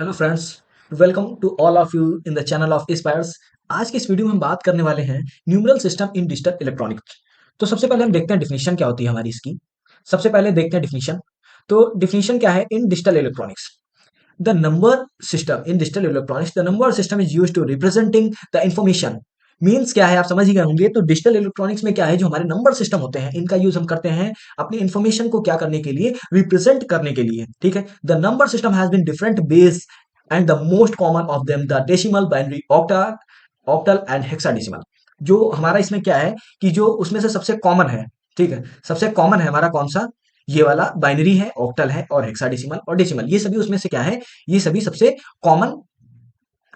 Hello friends, welcome to all of you in the channel of Aspires. आज के इस video में हम बात करने वाले हैं numeral system in digital electronics. तो सबसे पहले हम देखते हैं डिफिनीशन क्या होती है हमारी इसकी। सबसे पहले देखते हैं डिफिनीशन। तो डिफिनीशन क्या है in digital electronics? The number system in digital electronics, the number system is used to representing the information. Means क्या है आप समझ ही गए होंगे। तो डिजिटल इलेक्ट्रॉनिक्स में क्या है, जो हमारे नंबर सिस्टम होते हैं इनका यूज हम करते हैं अपनी इंफॉर्मेशन को क्या करने के लिए, रिप्रेजेंट करने के लिए। ठीक है, the number system has been different base and the most common of them the decimal, binary, octal, octal and hexadecimal. जो हमारा इसमें क्या है कि जो उसमें से सबसे कॉमन है, ठीक है, सबसे कॉमन है हमारा कौन सा, ये वाला बाइनरी है, ऑक्टल है और हेक्साडेसिमल और डेसिमल। ये सभी उसमें से क्या है, ये सभी सबसे कॉमन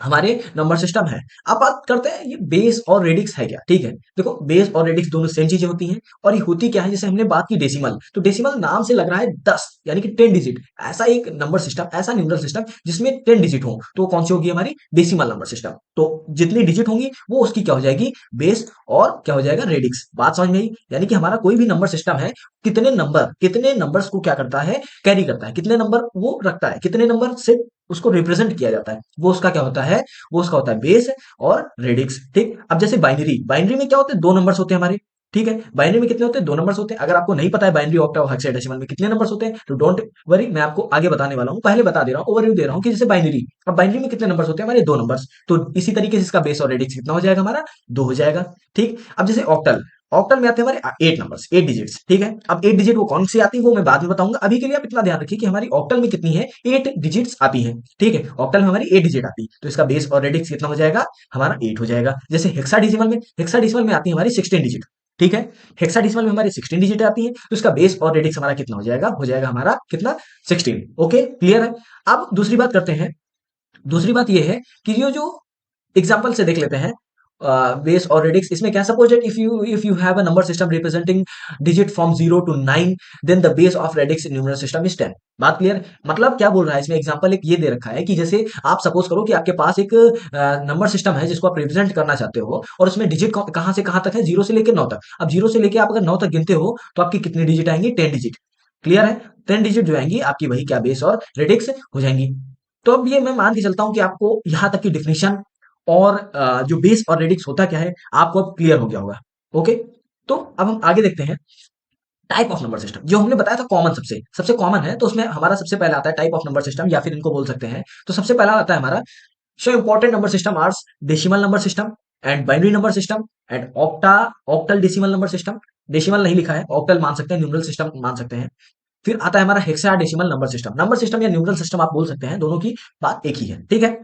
हमारे नंबर सिस्टम है। अब बात करते हैं ये बेस और रेडिक्स है क्या। ठीक है, देखो बेस और रेडिक्स दोनों सेम चीजें होती हैं और ये होती क्या है, जैसे हमने बात की डेसिमल, तो डेसिमल नाम से लग रहा है 10 यानी कि 10 डिजिट। ऐसा एक नंबर सिस्टम, ऐसा न्यूमरल सिस्टम जिसमें 10 डिजिट हो, तो कौन सी होगी हमारी डेसिमल नंबर सिस्टम। तो जितनी डिजिट होंगी वो उसकी क्या हो जाएगी, बेस, और क्या हो जाएगा, रेडिक्स। बात समझ में आई? यानी कि हमारा कोई भी नंबर सिस्टम है, कितने नंबर्स को क्या करता है, कैरी करता है, कितने नंबर वो रखता है, कितने नंबर से उसको रिप्रेजेंट किया जाता है, वो उसका क्या होता है, वो उसका होता है बेस और रेडिक्स। ठीक, अब जैसे बाइनरी, बाइनरी में क्या होते हैं, दो नंबर्स होते हैं हमारे। ठीक है, बाइनरी में कितने होते हैं, दो नंबर्स होते हैं। अगर आपको नहीं पता है बाइनरी, ऑक्टा और हेक्साडेसिमल में कितने नंबर्स होते हैं, तो डोंट वरी, मैं आपको आगे बताने वाला हूं। पहले बता दे रहा हूं, ओवरव्यू दे रहा हूं कि जैसे बाइनरी, अब बाइनरी में कितने नंबर्स होते हैं हमारे, दो नंबर्स। तो इसी तरीके से इसका बेस और रेडिक्स कितना हो जाएगा हमारा, दो हो जाएगा। ठीक, अब जैसे ऑक्टल, ऑक्टल में आते हैं हमारे 8 नंबर्स, 8 डिजिट्स। ठीक है, अब 8 डिजिट वो कौन सी आती है वो मैं बाद में बताऊंगा। अभी के लिए आप इतना ध्यान रखिए कि हमारी ऑक्टल में कितनी है, 8 डिजिट्स आती है। ठीक है, ऑक्टल में हमारी 8 डिजिट आती है, तो इसका बेस और रेडिक्स कितना हो जाएगा, हमारा 8 हो जाएगा। जैसे हेक्साडेसिमल में, हेक्साडेसिमल में आती है हमारी 16 डिजिट। ठीक है, हेक्साडेसिमल में हमारी 16 डिजिट आती है, तो इसका बेस और रेडिक्स हमारा कितना हो जाएगा हमारा कितना, 16। ओके, क्लियर है। अब दूसरी बात करते हैं। दूसरी बात ये है कि ये जो एग्जाम्पल से देख लेते हैं बेस और रेडिक्स। इसमें क्या, suppose that if you have a number system representing digit from 0 to 9, then the base of radix in numeral system is 10। बात क्लियर? मतलब क्या बोल रहा है इसमें, एग्जांपल एक ये दे रखा है कि जैसे आप सपोज करो कि आपके पास एक नंबर सिस्टम है जिसको आप रिप्रेजेंट करना चाहते हो, और उसमें डिजिट कहां से कहां तक है, 0 से लेकर 9 तक। अब 0 से लेकर आप अगर 9 तक गिनते हो तो आपकी कितनी डिजिट आएंगी, 10 डिजिट। क्लियर है? 10 डिजिट जो आएंगी आपकी, वही क्या, बेस और रेडिक्स हो जाएंगी। तो अब ये मैं मान के चलता हूं कि आपको यहां तक की डिफिनेशन और जो बेस और रेडिक्स होता क्या है आपको अब क्लियर हो गया होगा। ओके, तो अब हम आगे देखते हैं टाइप ऑफ नंबर सिस्टम। जो हमने बताया था कॉमन, सबसे सबसे कॉमन है, तो उसमें हमारा सबसे पहला आता है टाइप ऑफ नंबर सिस्टम, या फिर इनको बोल सकते हैं। तो सबसे पहला आता है हमारा, so important number system are decimal number system and binary number system and octal decimal number system. Decimal नहीं लिखा है, ऑक्टल मान सकते हैं, न्यूमरल सिस्टम मान सकते हैं। फिर आता है हमारा hexadecimal number system. Number system या न्यूमरल सिस्टम आप बोल सकते हैं, दोनों की बात एक ही है। ठीक है,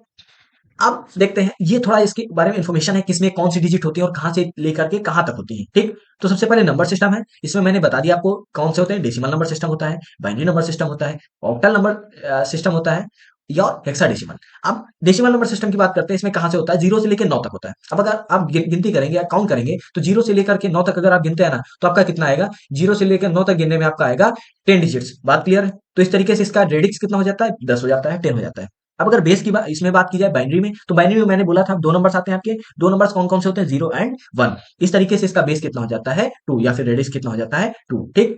अब देखते हैं, ये थोड़ा इसके बारे में इंफॉर्मेशन है, किसमें कौन सी डिजिट होती है और कहां से लेकर के कहां तक होती है। ठीक, तो सबसे पहले नंबर सिस्टम है, इसमें मैंने बता दिया आपको कौन से होते हैं, डेसिमल नंबर सिस्टम होता है, बाइनरी नंबर सिस्टम होता है, ऑक्टल नंबर सिस्टम होता है, या हेक्साडेसिमल। अब डेसिमल नंबर सिस्टम की बात करते हैं, इसमें कहां से होता है, 0 से लेकर 9 तक होता है। अब अगर आप गिनती करेंगे या काउंट करेंगे, तो 0 से लेकर के 9 तक अगर आप गिनते हैं ना, तो आपका कितना आएगा, 0 से लेकर 9 तक गिनने में आपका आएगा 10 डिजिट्स। बात क्लियर है? तो इस तरीके से इसका रेडिक्स कितना हो जाता है, 10 हो जाता है, 10 हो जाता है। अब अगर बेस की बात, इसमें बात की जाए बाइनरी में, तो बाइनरी में मैंने बोला था दो नंबर्स आते हैं आपके। दो नंबर्स कौन कौन से होते हैं, 0 एंड 1। इस तरीके से इसका बेस कितना हो जाता है, 2, या फिर रेडियस कितना हो जाता है, 2। ठीक,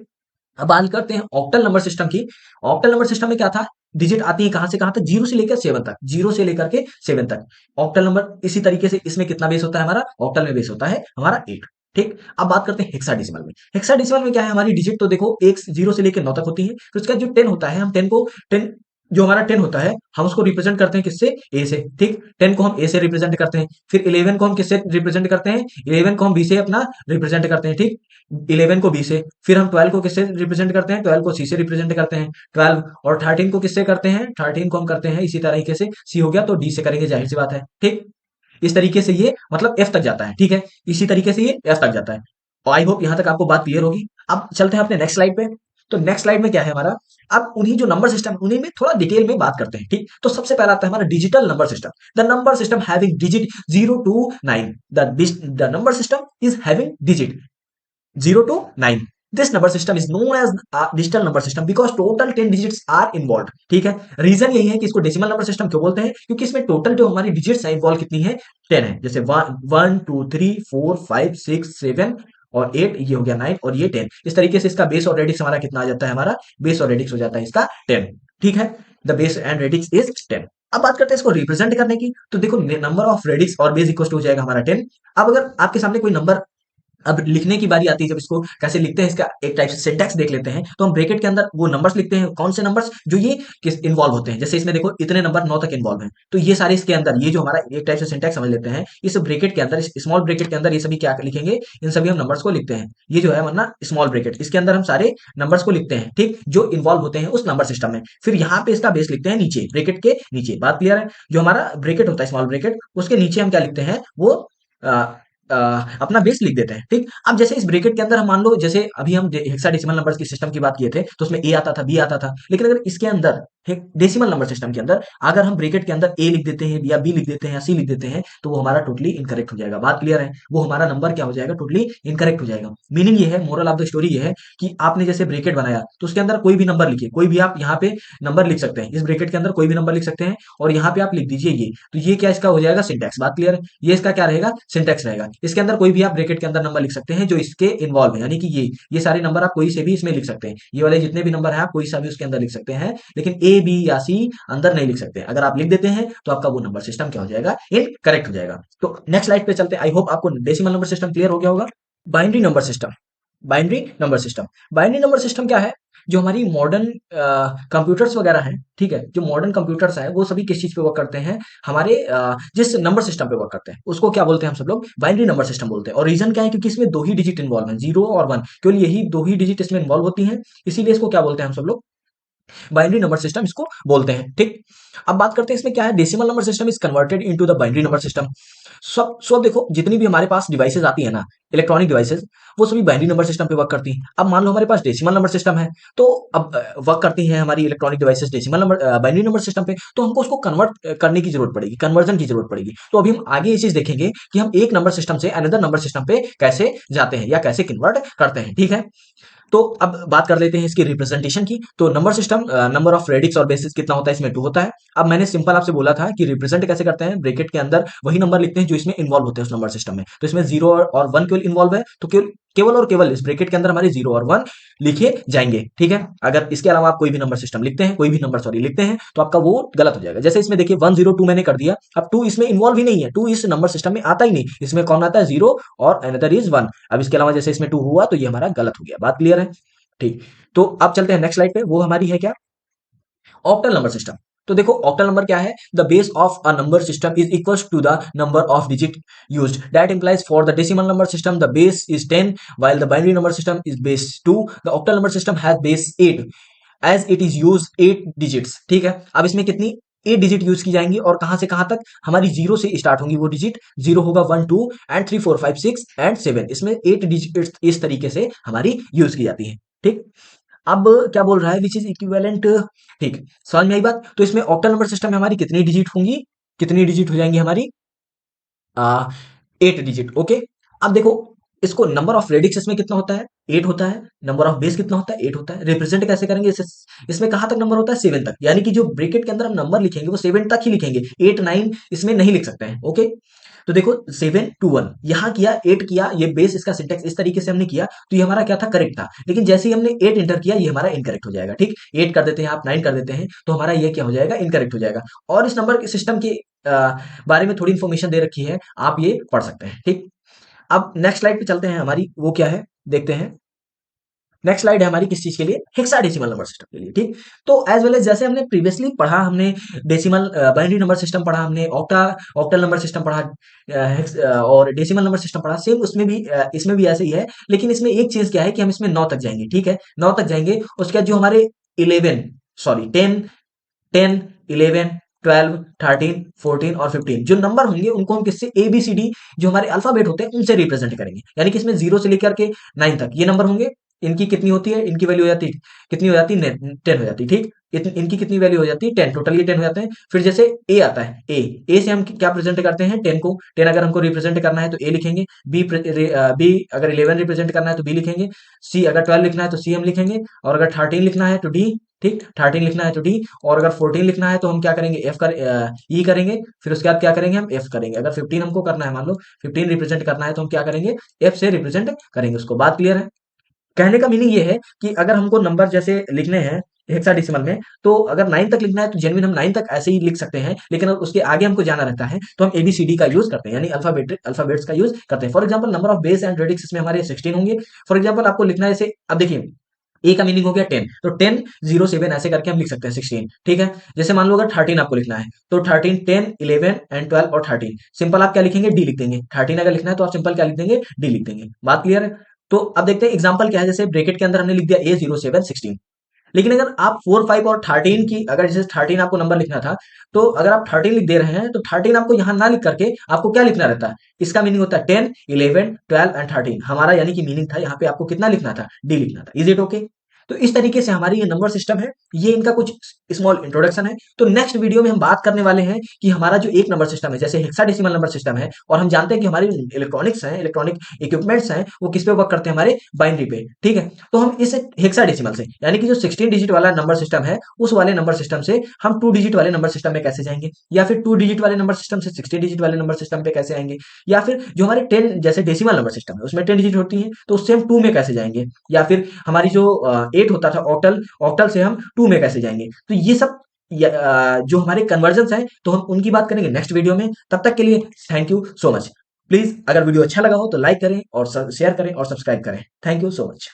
अब बात करते हैं ऑक्टल नंबर सिस्टम की। ऑक्टल नंबर सिस्टम में क्या था, डिजिट आती है कहां से कहां तक, 0 से लेकर 7 तक, 0 से लेकर के 7 तक ऑक्टल नंबर। इसी तरीके से इसमें कितना बेस होता है हमारा, ऑक्टल में बेस होता है हमारा 8। ठीक, अब बात करते हैं हेक्साडेसिमल में। हेक्साडेसिमल में क्या है, हमारी डिजिट तो देखो एक 0 से लेकर 9 तक होती है, तो इसका जो 10 होता है, हम 10 को 10, जो हमारा 10 होता है हम उसको रिप्रेजेंट करते हैं किससे, ए से। ठीक, 10 को हम ए से रिप्रेजेंट करते हैं। फिर 11 को हम किससे रिप्रेजेंट करते हैं, 11 को हम बी से अपना रिप्रेजेंट करते हैं। ठीक, 11 को बी से। फिर हम 12 को किससे रिप्रेजेंट करते हैं, 12 को सी से रिप्रेजेंट करते हैं। 12 और 13 को किससे करते हैं, 13 को हम करते हैं इसी तरीके से, सी हो गया तो डी से करेंगे, जाहिर सी बात है। ठीक, इस तरीके से ये मतलब एफ तक जाता है। ठीक है, इसी तरीके से ये एफ तक जाता है। आई होप यहां तक आपको बात क्लियर होगी। अब चलते हैं अपने नेक्स्ट स्लाइड पे। तो नेक्स्ट स्लाइड में क्या है हमारा, अब उन्हीं जो नंबर सिस्टम, उन्हीं में थोड़ा डिटेल में बात करते हैं। ठीक, तो सबसे पहला आता है हमारा digital number system. The number system having digit 0 to 9। The number system is having digit 0 to 9। This number system is known as digital number system because total 10 digits are involved। ठीक है, रीजन यही है कि इसको decimal number system क्यों बोलते हैं, क्योंकि इसमें टोटल जो हमारी डिजिट्स है इन्वॉल्व कितनी है, 10 है। जैसे 1 2 3 4 5 6 7 और 8, ये हो गया 9 और ये 10। इस तरीके से इसका बेस और रेडिक्स हमारा कितना आ जाता है, हमारा बेस और रेडिक्स हो जाता है इसका 10। ठीक है, the base and radix is 10। अब बात करते हैं इसको रिप्रेजेंट करने की। तो देखो नंबर ऑफ रेडिक्स और बेस इक्वल टू हो जाएगा हमारा 10। अब अगर आपके सामने कोई नंबर, अब लिखने की बारी आती है, जब इसको कैसे लिखते हैं इसका एक टाइप से सिंटैक्स देख लेते हैं। तो हम ब्रैकेट के अंदर वो नंबर्स लिखते हैं, कौन से नंबर्स जो ये किस इन्वॉल्व होते हैं। जैसे इसमें देखो इतने नंबर 9 तक इन्वॉल्व हैं, तो ये सारे इसके अंदर, ये जो हमारा एक टाइप से सिंटैक्स समझ लेते हैं, इस ब्रैकेट के अंदर, इस स्मॉल ब्रैकेट के अंदर ये सभी क्या लिखेंगे, इन सभी हम नंबर्स को लिखते हैं। ये जो है वरना स्मॉल ब्रैकेट, इसके अंदर हम सारे नंबर्स को लिखते हैं, ठीक, जो इन्वॉल्व होते हैं उस नंबर सिस्टम में। फिर यहाँ पे इसका बेस लिखते हैं नीचे, ब्रैकेट के नीचे। बात क्लियर है? जो हमारा ब्रैकेट होता है स्मॉल ब्रैकेट, उसके नीचे हम क्या लिखते हैं, वो अ, अपना बेस लिख देते हैं, ठीक। अब जैसे इस ब्रैकेट के अंदर हम मान लो, जैसे अभी हम हेक्साडेसिमल नंबर्स की सिस्टम की बात किए थे, तो उसमें ए आता था, बी आता था, लेकिन अगर इसके अंदर डेसिमल नंबर सिस्टम के अंदर अगर हम ब्रैकेट के अंदर ए लिख देते हैं या बी लिख देते हैं या सी लिख देते हैं, तो वो हमारा टोटली इनकरेक्ट हो जाएगा। बात क्लियर है? वो हमारा नंबर क्या हो जाएगा, टोटली इनकरेक्ट हो जाएगा। मीनिंग ये है, मोरल ऑफ द स्टोरी ये है कि आपने जैसे ब्रैकेट बनाया तो उसके अंदर कोई भी नंबर लिखिए, कोई भी आप यहाँ पे नंबर लिख सकते हैं, इस ब्रैकेट के अंदर कोई भी नंबर लिख सकते हैं और यहाँ पे आप लिख दीजिए ये, तो ये क्या इसका हो जाएगा, सिंटैक्स। बात क्लियर है? ये इसका क्या रहेगा, सिंटैक्स रहेगा। इसके अंदर कोई भी आप ब्रैकेट के अंदर नंबर लिख सकते हैं जो इसके इन्वॉल्व है, यानी कि ये सारे नंबर आप कोई से भी इसमें लिख सकते हैं, ये वाले जितने भी नंबर है आप कोई सा भी उसके अंदर लिख सकते हैं, लेकिन ए बी या सी अंदर नहीं लिख सकते। अगर आप लिख देते हैं तो आपका वो नंबर सिस्टम क्या हो जाएगा, इनकरेक्ट हो जाएगा। तो नेक्स्ट स्लाइड पे चलते हैं। आई होप आपको डेसिमल नंबर सिस्टम क्लियर हो गया होगा। Binary number system, binary number system, binary number system क्या है, जो हमारी मॉडर्न कंप्यूटर्स वगैरह हैं, ठीक है, जो मॉडर्न कंप्यूटर्स हैं वो सभी किस चीज पे वर्क करते हैं, हमारे जिस नंबर सिस्टम पे वर्क करते हैं उसको क्या बोलते हैं, हम सब लोग बाइनरी नंबर सिस्टम बोलते हैं। और रीजन क्या है, क्योंकि इसमें दो ही डिजिट इन्वॉल्व हैं, 0 और 1, केवल यही दो ही डिजिट इसमें इन्वॉल्व होती हैं, इसीलिए इसको क्या बोलते हैं हम सब लोग, बाइनरी नंबर सिस्टम इसको बोलते हैं, ठीक। अब बात करते हैं इसमें क्या है, decimal number system is converted into the binary number system. सब देखो, जितनी भी हमारे पास डिवाइसेस आती है ना, इलेक्ट्रॉनिक डिवाइसेस, वो सभी बाइनरी नंबर सिस्टम पे वर्क करती हैं। अब मान लो हमारे पास डेसिमल नंबर सिस्टम है, तो अब वर्क करती हैं हमारी electronic devices decimal number binary number system पे, तो हमको उसको कन्वर्ट करने की जरूरत पड़ेगी, कन्वर्जन की जरूरत पड़ेगी। तो अभी हम आगे ये चीज देखेंगे कि हम एक नंबर सिस्टम से अनदर नंबर सिस्टम पे कैसे जाते हैं या कैसे कन्वर्ट करते हैं, ठीक है। तो अब बात कर लेते हैं इसकी रिप्रेजेंटेशन की। तो number system, number of radix और बेसिस कितना होता है, इसमें 2 होता है। अब मैंने सिंपल आपसे बोला था कि रिप्रेजेंट कैसे करते हैं, ब्रैकेट के अंदर वही नंबर लिखते हैं जो इसमें इन्वॉल्व होते हैं उस नंबर सिस्टम में। तो इसमें 0 और 1 केवल इन्वॉल्व है, तो केवल केवल और केवल इस ब्रैकेट के अंदर हमारे 0 और 1 लिखे जाएंगे, ठीक है। अगर इसके अलावा आप कोई भी नंबर सिस्टम लिखते हैं, कोई भी नंबर सॉरी लिखते हैं, तो आपका वो गलत हो जाएगा। जैसे इसमें देखिए 102 मैंने कर दिया, अब 2 इसमें इन्वॉल्व ही नहीं है, 2 इस नंबर सिस्टम में आता ही नहीं, इसमें कौन आता है, 0 और अनदर इज 1। अब इसके अलावा जैसे इसमें 2 हुआ तो ये हमारा गलत हो गया। बात क्लियर है? ठीक। तो अब चलते हैं नेक्स्ट स्लाइड पे, वो हमारी है क्या, ऑक्टल नंबर सिस्टम। तो देखो ऑक्टल नंबर क्या है, the base of a number system is equals to the number of digit used, that implies for the decimal number system the base is 10 while the binary number system is base 2, the octal number system has base 8 as it is used 8 digits, ठीक है। अब इसमें कितनी 8 digit use की जाएंगी और कहां से कहां तक, हमारी 0 से स्टार्ट होंगी वो डिजिट, 0 होगा 1 2 एंड 3 4 5 6 एंड 7, इसमें 8 डिजिट इस तरीके से हमारी यूज की जाती है, ठीक। अब क्या बोल रहा है, विच इज इक्विवेलेंट, ठीक, समझ में आई बात। तो इसमें ऑक्टल नंबर सिस्टम में हमारी कितनी डिजिट होंगी, कितनी डिजिट हो जाएंगी हमारी, 8 डिजिट, ओके। अब देखो इसको नंबर ऑफ रेडिक्स इसमें कितना होता है, 8 होता है। नंबर ऑफ बेस कितना होता है, 8 होता है। रिप्रेजेंट कैसे करेंगे इसमें कहां तक नंबर होता है, 7 तक, यानी कि जो ब्रैकेट के अंदर हम नंबर लिखेंगे वो 7 तक ही लिखेंगे, 8 9 इसमें नहीं लिख सकते हैं, ओके। तो देखो 7 2 1 यहां किया, 8 किया, ये बेस इसका सिंटेक्स इस तरीके से हमने किया, तो ये हमारा क्या था, करेक्ट था। लेकिन जैसे ही हमने 8 एंटर किया ये हमारा इनकरेक्ट हो जाएगा, ठीक। 8 कर देते हैं आप, 9 कर देते हैं, तो हमारा ये क्या हो जाएगा, इनकरेक्ट हो जाएगा। और इस नंबर सिस्टम के बारे में थोड़ी इंफॉर्मेशन दे रखी है, आप ये पढ़ सकते हैं, ठीक। अब नेक्स्ट स्लाइड पे चलते हैं, हमारी वो क्या है देखते हैं। नेक्स्ट स्लाइड है हमारी किस चीज के लिए, हेक्साडेसिमल नंबर सिस्टम के लिए, ठीक। तो एज वेल एज जैसे हमने प्रीवियसली पढ़ा, हमने डेसिमल बाइनरी नंबर सिस्टम पढ़ा, हमने ऑक्टल नंबर सिस्टम पढ़ा, और डेसिमल नंबर सिस्टम पढ़ा, सेम उसमें भी इसमें भी ऐसे ही है। लेकिन इसमें एक चीज क्या है कि हम इसमें 9 तक जाएंगे, ठीक है, 9 तक जाएंगे। उसके बाद जो हमारे 11 सॉरी 10 10 11 12 13 14 और 15 जो नंबर होंगे उनको हम किससे, ए बी सी डी जो हमारे अल्फाबेट होते हैं उनसे रिप्रेजेंट करेंगे। यानी कि इसमें 0 से लेकर के 9 तक ये नंबर होंगे, इनकी कितनी होती है, इनकी वैल्यू हो जाती है, कितनी हो जाती है, 10 हो जाती है, ठीक। इनकी कितनी वैल्यू हो जाती है, 10, टोटल ये 10 हो जाते हैं। फिर जैसे ए आता है, ए से हम क्या प्रेजेंट करते हैं, 10 को, 10 अगर हमको रिप्रेजेंट करना है तो ए लिखेंगे, बी अगर 11 रिप्रेजेंट करना है तो बी लिखेंगे, सी अगर 12 लिखना है तो सी हम लिखेंगे, और अगर 13 लिखना है तो डी, ठीक, 13 लिखना है तो डी, और अगर 14 लिखना है तो हम क्या करेंगे, एफ कर ई करेंगे। फिर उसके बाद क्या करेंगे, हम एफ करेंगे। अगर 15 हमको करना है, मान लो 15 रिप्रेजेंट करना है तो हम क्या करेंगे, एफ से रिप्रेजेंट करेंगे उसको। बात क्लियर है? कहने का मीनिंग ये है कि अगर हमको नंबर जैसे लिखने हैं हेक्साडेसिमल में। तो अगर 9 तक लिखना है तो जेन्युइन हम 9 तक ऐसे ही लिख सकते हैं, लेकिन अगर उसके आगे हमको जाना रहता है तो हम एबीसीडी का यूज करते हैं, यानी अल्फाबेट्स का यूज करते हैं। For example number of base and radix इसमें हमारे 16 होंगे। फॉर एग्जाम्पल आपको लिखना है जैसे, अब देखिए ए का मीनिंग हो गया 10, तो 10 0 7 ऐसे करके हम लिख सकते हैं 16, ठीक है। जैसे मान लो अगर 13 आपको लिखना है तो 13 10 11 एंड 12 और 13, सिंपल आप क्या लिखेंगे, डी लिख देंगे। 13 अगर लिखना है तो आप सिंपल क्या लिख देंगे, डी लिख देंगे। बात क्लियर है। तो अब देखते हैं एग्जांपल क्या है। जैसे ब्रैकेट के अंदर हमने लिख दिया ए 0 7 16, लेकिन अगर आप 4 5 और 13 की, अगर जैसे 13 आपको नंबर लिखना था, तो अगर आप 13 लिख दे रहे हैं तो 13 आपको यहां ना लिख करके आपको क्या लिखना रहता है, इसका मीनिंग होता है 10 11 12 एंड 13। हमारा यानी कि मीनिंग था यहाँ पे आपको कितना लिखना था, डी लिखना था। Is it okay? तो इस तरीके से हमारी ये नंबर सिस्टम है, ये इनका कुछ स्मॉल इंट्रोडक्शन है। तो नेक्स्ट वीडियो में हम बात करने वाले हैं कि हमारा जो एक नंबर सिस्टम है, जैसे हेक्साडेसिमल नंबर सिस्टम है, और हम जानते हैं कि हमारे इलेक्ट्रॉनिक्स हैं, इलेक्ट्रॉनिक इक्विपमेंट्स हैं, वो किस पे वर्क करते हैं, हमारे बाइनरी पे, ठीक है। तो हम इस हेक्साडेसिमल से, यानी कि जो 16 डिजिट वाला नंबर सिस्टम है, उस वाले नंबर सिस्टम से हम 2 डिजिट वाले नंबर सिस्टम में कैसे जाएंगे, या फिर 2 डिजिट वाले नंबर सिस्टम से 16 डिजिट वाले नंबर सिस्टम पे कैसे आएंगे, या फिर जो हमारे 10 जैसे डेसिमल नंबर सिस्टम है उसमें 10 डिजिट होती है तो उससे हम 2 में कैसे जाएंगे, या फिर हमारी जो 8 होता था ऑक्टल, ऑक्टल से हम 2 में कैसे जाएंगे। तो ये सब जो हमारे कन्वर्जन हैं तो हम उनकी बात करेंगे नेक्स्ट वीडियो में। तब तक के लिए thank you so much. Please अगर वीडियो अच्छा लगा हो तो लाइक करें और शेयर करें और सब्सक्राइब करें। Thank you so much.